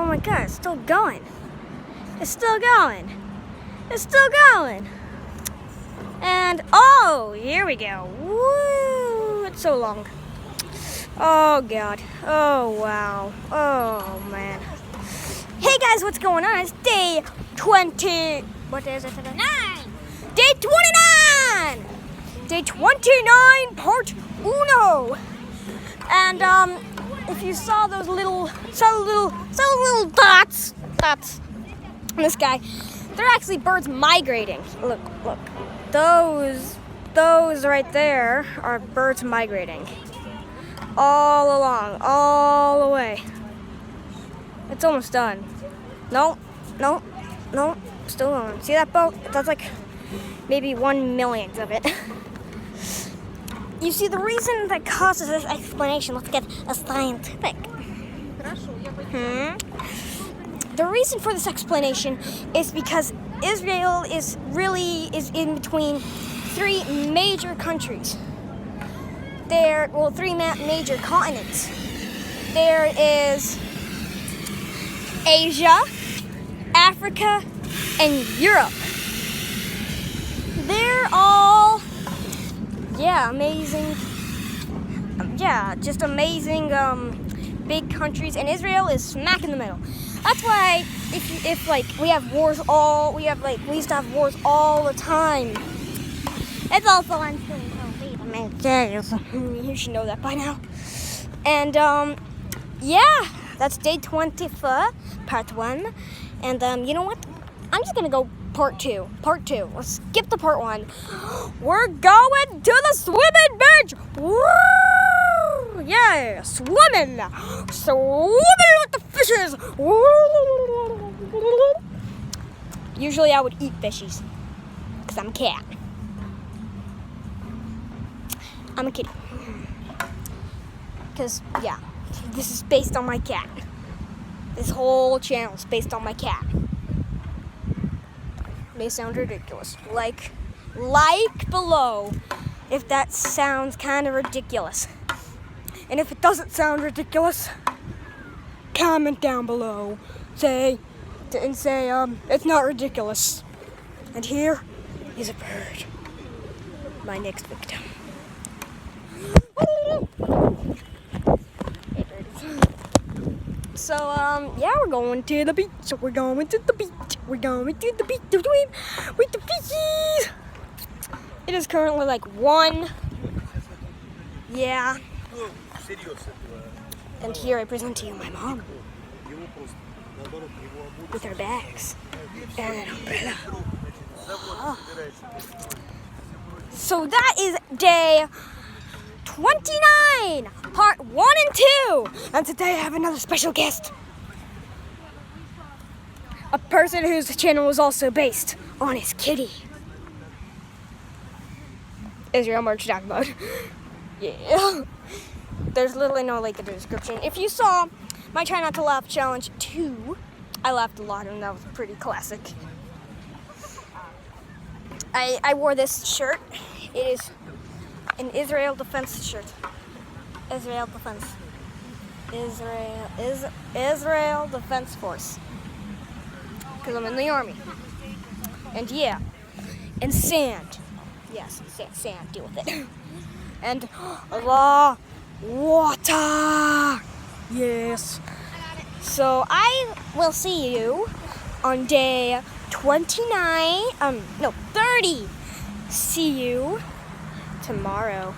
Oh my god, it's still going. It's still going. It's still going. And oh, here we go. Woo! It's so long. Oh god. Oh wow. Oh man. Hey guys, what's going on? It's day 20. What is it today? 9. Day 29. Day 29, part uno. And if you saw those little dots in the sky, they're actually birds migrating. Look. Those right there are birds migrating. All along, all the way. It's almost done. No, still going. See that boat? That's like maybe 1/1,000,000th of it. You see, the reason that causes this explanation, let's get a scientific. The reason for this explanation is because Israel is in between three major countries. Three major continents. There is Asia, Africa, and Europe. They're all, amazing. Just amazing big countries, and Israel is smack in the middle. That's why if we have wars we used to have wars all the time. It's also you should know that by now. And that's day 24, part 1. And you know what? I'm just gonna go part 2. Let's skip the part 1. We're going to the swimming beach. Woo! Yeah, swimming with the fishes. Usually I would eat fishies because I'm a cat. I'm a kitty. Because, this is based on my cat. This whole channel is based on my cat. May sound ridiculous. Like below if that sounds kind of ridiculous. And if it doesn't sound ridiculous, comment down below. Say it's not ridiculous. And here is a bird. My next victim. So we're going to the beach. We're going to the beach to swim with the fishies. It is currently like 1. Yeah. And here I present to you my mom with her bags and an umbrella. Oh. So that is day 29, part 1 and 2. And today I have another special guest. A person whose channel is also based on his kitty. Israel Merch talking about. Yeah. There's literally no link in the description. If you saw my Try Not to Laugh Challenge 2, I laughed a lot and that was pretty classic. I wore this shirt. It is an Israel Defense shirt. Israel Defense. Israel Defense Force. Because I'm in the army. And and sand. Yes, sand, deal with it. And Allah, water. Yes. So I will see you on day 30. See you tomorrow.